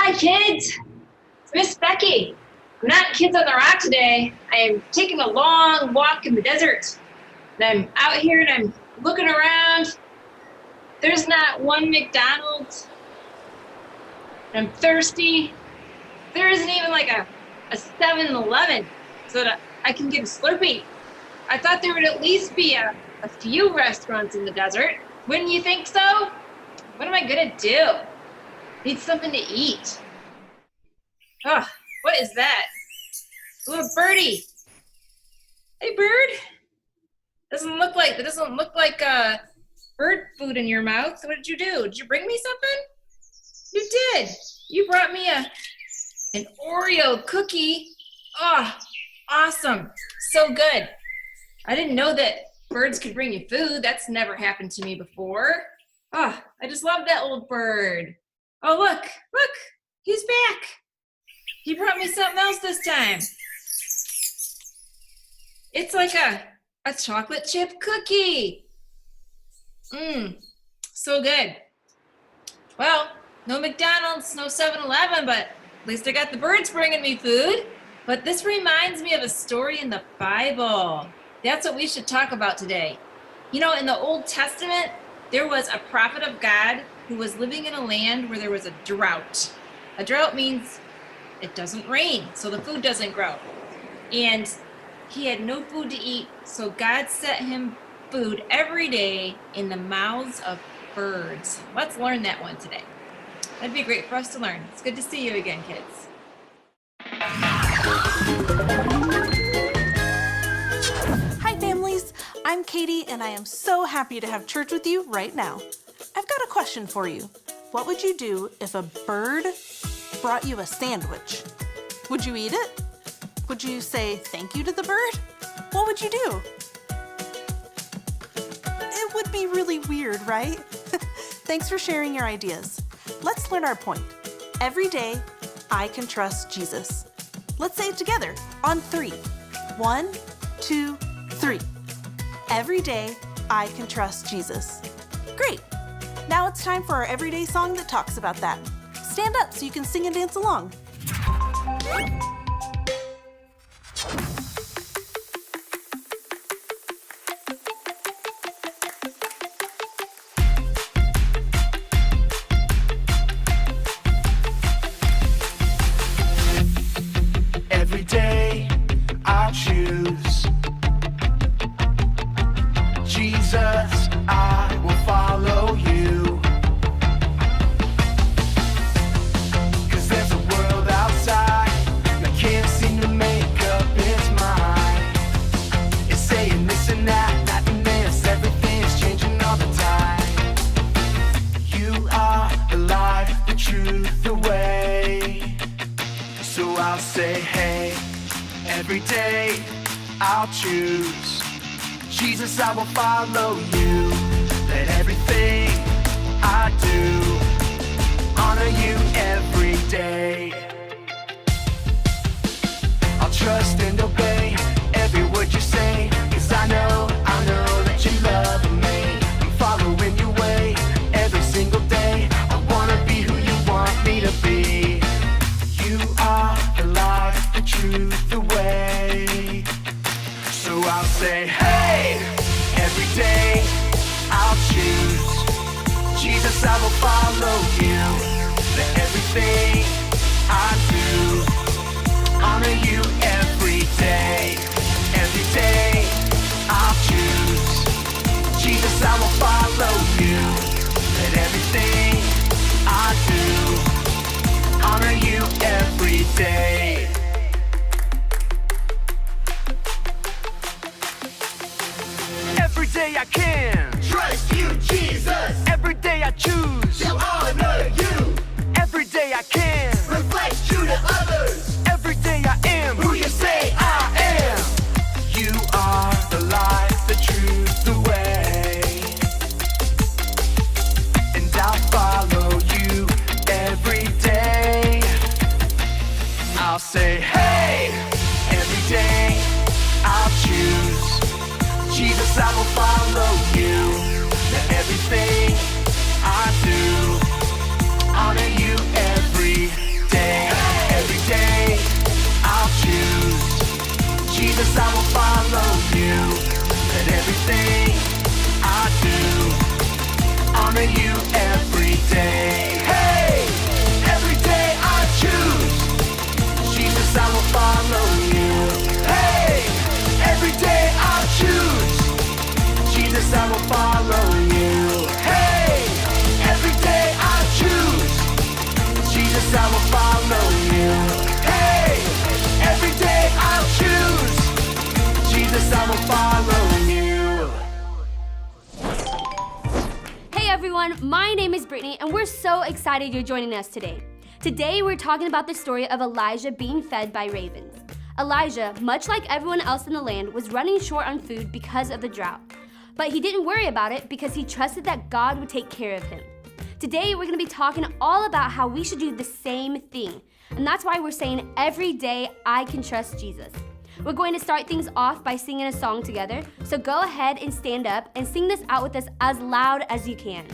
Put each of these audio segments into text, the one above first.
Hi, kids. It's Miss Becky. I'm not in Kids on the Rock today. I am taking a long walk in the desert. And I'm out here and I'm looking around. There's not one McDonald's. I'm thirsty. There isn't even like a 7-Eleven so that I can get a Slurpee. I thought there would at least be a few restaurants in the desert. Wouldn't you think so? What am I gonna do? Need something to eat. Oh, what is that? A little birdie. Hey, bird. Doesn't look like bird food in your mouth. What did you do? Did you bring me something? You did. You brought me an Oreo cookie. Oh, awesome. So good. I didn't know that birds could bring you food. That's never happened to me before. Oh, I just love that old bird. Oh, look, he's back. He brought me something else this time. It's like a chocolate chip cookie. So good. Well, no McDonald's, no 7-Eleven, but at least I got the birds bringing me food. But this reminds me of a story in the Bible. That's what we should talk about today. You know, in the Old Testament, there was a prophet of God who was living in a land where there was a drought. A drought means it doesn't rain, so the food doesn't grow. And he had no food to eat, so God sent him food every day in the mouths of birds. Let's learn that one today. That'd be great for us to learn. It's good to see you again, kids. Hi, families. I'm Katie, and I am so happy to have church with you right now. I've got a question for you. What would you do if a bird brought you a sandwich? Would you eat it? Would you say thank you to the bird? What would you do? It would be really weird, right? Thanks for sharing your ideas. Let's learn our point. Every day, I can trust Jesus. Let's say it together on 3. 1, 2, 3. Every day, I can trust Jesus. Great. Now it's time for our everyday song that talks about that. Stand up so you can sing and dance along. Every day I choose Jesus, I will follow you. 'Cause there's a world outside that can't seem to make up its mind. It's saying this and that, that and this, everything's changing all the time. You are the life, the truth, the way. So I'll say, hey, every day I'll choose Jesus, I will follow you. Let everything I do honor you every day. I'll trust and obey every word you say, 'cause I know that you love me. I'm following your way every single day. I wanna be who you want me to be. You are the life, the truth, the way. So I'll say, hey, every day I'll choose Jesus, I will follow you. Let everything I do honor you every day. Every day I'll choose Jesus, I will follow you. Let everything I do honor you every day. Every day I can Trust you, Jesus, every day I choose to honor you. every day I can Reflect you to others, every day I am who you say I am. You are the life, the truth, the way. And I'll follow you every day. I'll say, hey, every day I'll choose Jesus, I will follow you. Let everything I do honor you every Jesus, I will follow you. Hey, every day I'll choose. Jesus, I will follow you. Hey everyone, my name is Brittany and we're so excited you're joining us today. Today we're talking about the story of Elijah being fed by ravens. Elijah, much like everyone else in the land, was running short on food because of the drought. But he didn't worry about it because he trusted that God would take care of him. Today we're going to be talking all about how we should do the same thing. And that's why we're saying every day I can trust Jesus. We're going to start things off by singing a song together. So go ahead and stand up and sing this out with us as loud as you can.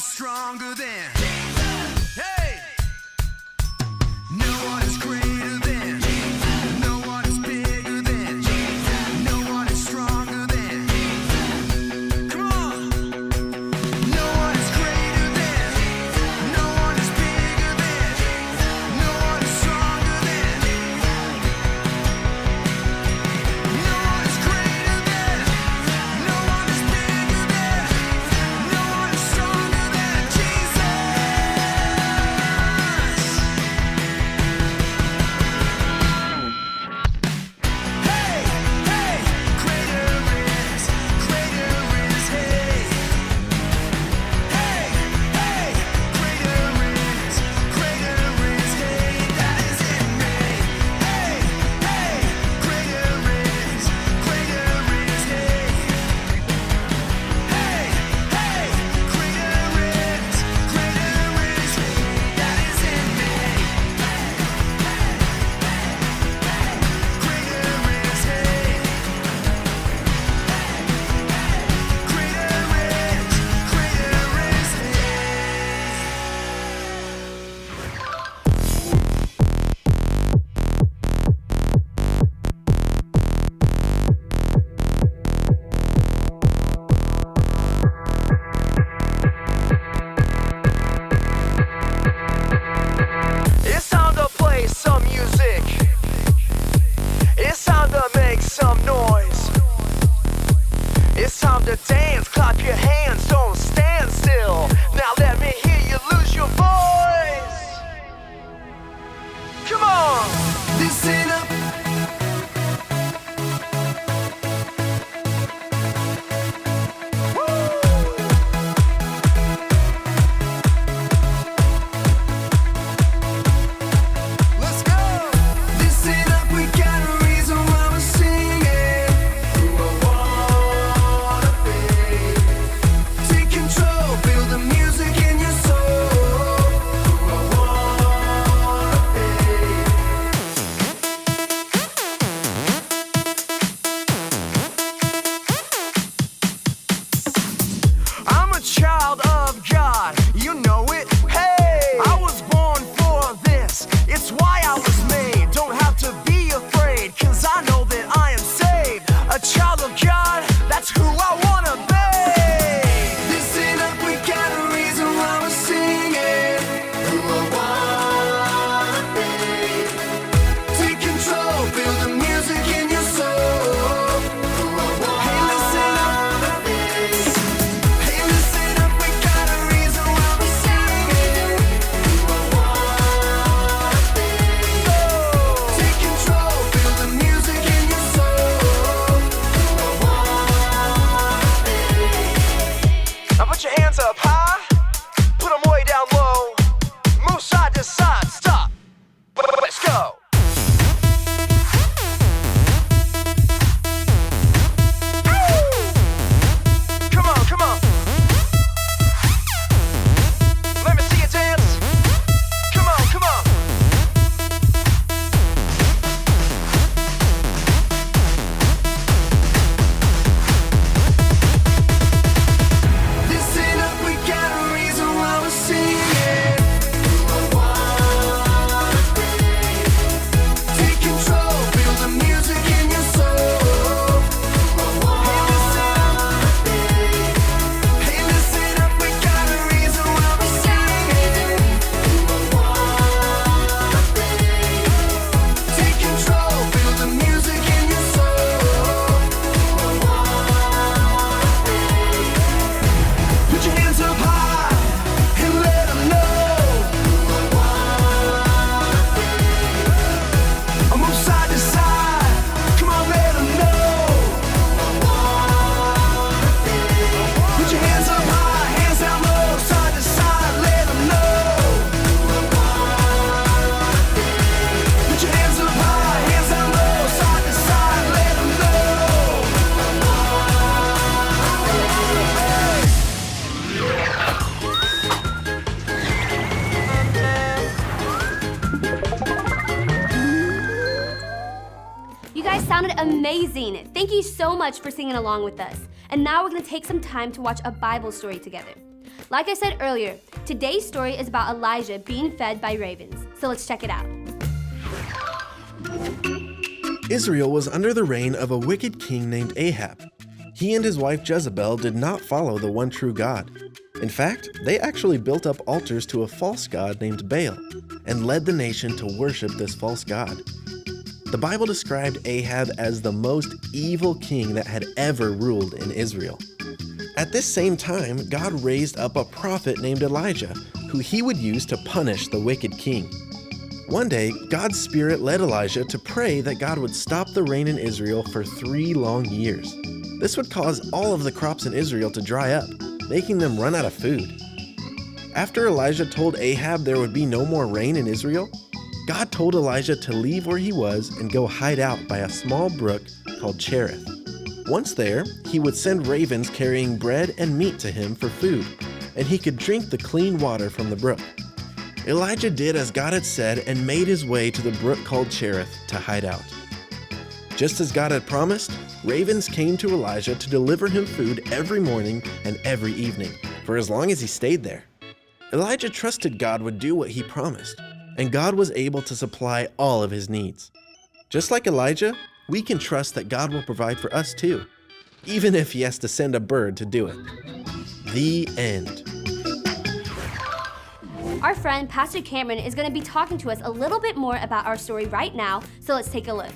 Stronger than, hey! No one is greater than, no one is bigger than, no one is stronger than. Come on! No one is greater than, no one is bigger than, no one is stronger than. No one is greater than, no one is bigger than, no one is stronger than Jesus. sounded amazing. Thank you so much for singing along with us. And now we're gonna take some time to watch a Bible story together. Like I said earlier, today's story is about Elijah being fed by ravens. So let's check it out. Israel was under the reign of a wicked king named Ahab. He and his wife Jezebel did not follow the one true God. In fact, they actually built up altars to a false god named Baal and led the nation to worship this false god. The Bible described Ahab as the most evil king that had ever ruled in Israel. At this same time, God raised up a prophet named Elijah, who he would use to punish the wicked king. One day, God's Spirit led Elijah to pray that God would stop the rain in Israel for 3 long years. This would cause all of the crops in Israel to dry up, making them run out of food. After Elijah told Ahab there would be no more rain in Israel, God told Elijah to leave where he was and go hide out by a small brook called Cherith. Once there, he would send ravens carrying bread and meat to him for food, and he could drink the clean water from the brook. Elijah did as God had said and made his way to the brook called Cherith to hide out. Just as God had promised, ravens came to Elijah to deliver him food every morning and every evening, for as long as he stayed there. Elijah trusted God would do what he promised, and God was able to supply all of his needs. Just like Elijah, we can trust that God will provide for us too, even if he has to send a bird to do it. The end. Our friend, Pastor Cameron, is gonna be talking to us a little bit more about our story right now, so let's take a look.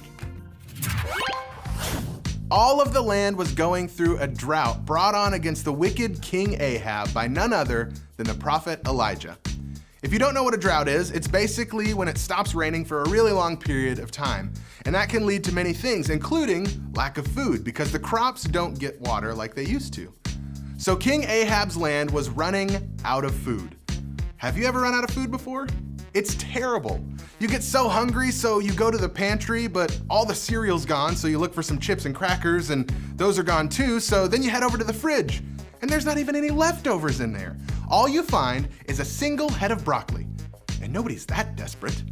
All of the land was going through a drought brought on against the wicked King Ahab by none other than the prophet Elijah. If you don't know what a drought is, it's basically when it stops raining for a really long period of time. And that can lead to many things, including lack of food, because the crops don't get water like they used to. So King Ahab's land was running out of food. Have you ever run out of food before? It's terrible. You get so hungry, so you go to the pantry, but all the cereal's gone, so you look for some chips and crackers, and those are gone too, so then you head over to the fridge, and there's not even any leftovers in there. All you find is a single head of broccoli, and nobody's that desperate.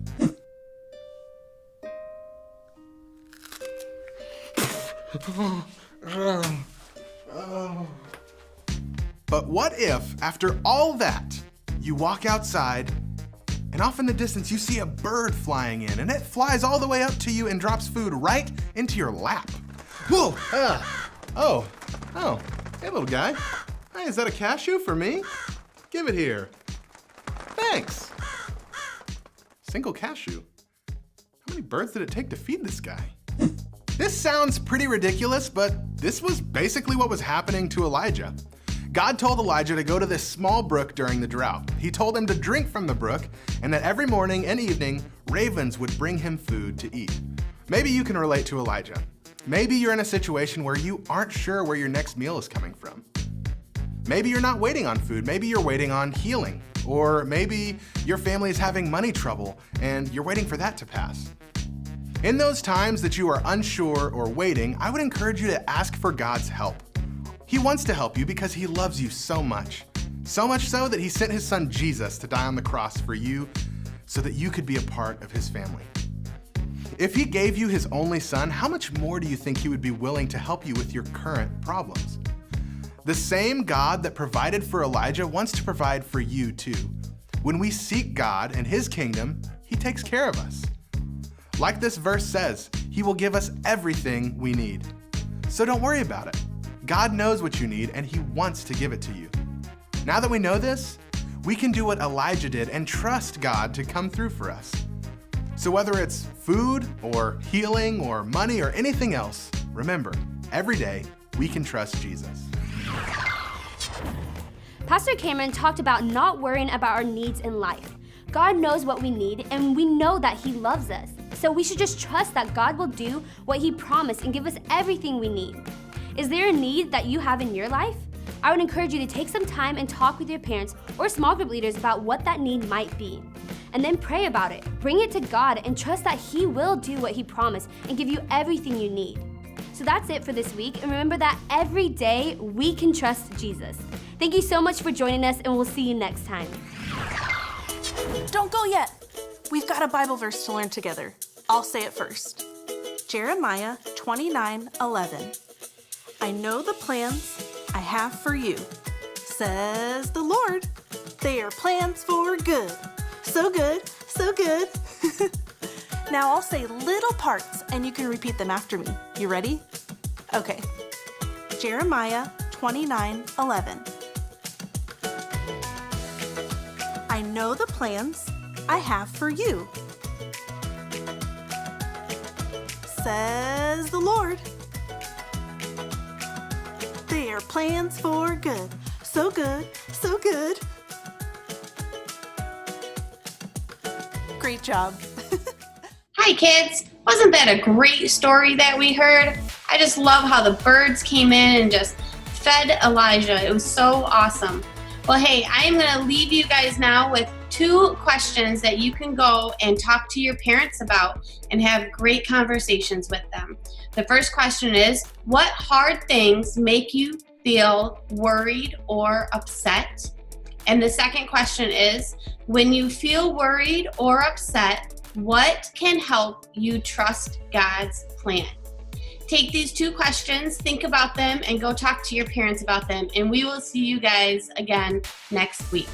But what if, after all that, you walk outside, and off in the distance you see a bird flying in, and it flies all the way up to you and drops food right into your lap. Whoa! Oh, hey little guy. Hey, is that a cashew for me? Give it here. Thanks. Single cashew. How many birds did it take to feed this guy? This sounds pretty ridiculous, but this was basically what was happening to Elijah. God told Elijah to go to this small brook during the drought. He told him to drink from the brook, and that every morning and evening, ravens would bring him food to eat. Maybe you can relate to Elijah. Maybe you're in a situation where you aren't sure where your next meal is coming from. Maybe you're not waiting on food, maybe you're waiting on healing. Or maybe your family is having money trouble and you're waiting for that to pass. In those times that you are unsure or waiting, I would encourage you to ask for God's help. He wants to help you because he loves you so much. So much so that he sent his son Jesus to die on the cross for you so that you could be a part of his family. If he gave you his only son, how much more do you think he would be willing to help you with your current problems? The same God that provided for Elijah wants to provide for you too. When we seek God and his kingdom, he takes care of us. Like this verse says, he will give us everything we need. So don't worry about it. God knows what you need and he wants to give it to you. Now that we know this, we can do what Elijah did and trust God to come through for us. So whether it's food or healing or money or anything else, remember, every day we can trust Jesus. Pastor Cameron talked about not worrying about our needs in life. God knows what we need, and we know that he loves us. So we should just trust that God will do what he promised and give us everything we need. Is there a need that you have in your life? I would encourage you to take some time and talk with your parents or small group leaders about what that need might be. And then pray about it. Bring it to God and trust that he will do what he promised and give you everything you need. So that's it for this week, and remember that every day we can trust Jesus. Thank you so much for joining us, and we'll see you next time. Don't go yet. We've got a Bible verse to learn together. I'll say it first. Jeremiah 29:11. I know the plans I have for you, says the Lord. They are plans for good. So good, so good. Now I'll say little parts and you can repeat them after me. You ready? Okay. Jeremiah 29:11. I know the plans I have for you, says the Lord. They are plans for good. So good, so good. Great job. Hi kids, wasn't that a great story that we heard? I just love how the birds came in and just fed Elijah. It was so awesome. Well, hey, I am going to leave you guys now with 2 questions that you can go and talk to your parents about and have great conversations with them. The first question is, what hard things make you feel worried or upset? And the second question is, when you feel worried or upset, what can help you trust God's plan? Take these 2 questions, think about them, and go talk to your parents about them. And we will see you guys again next week.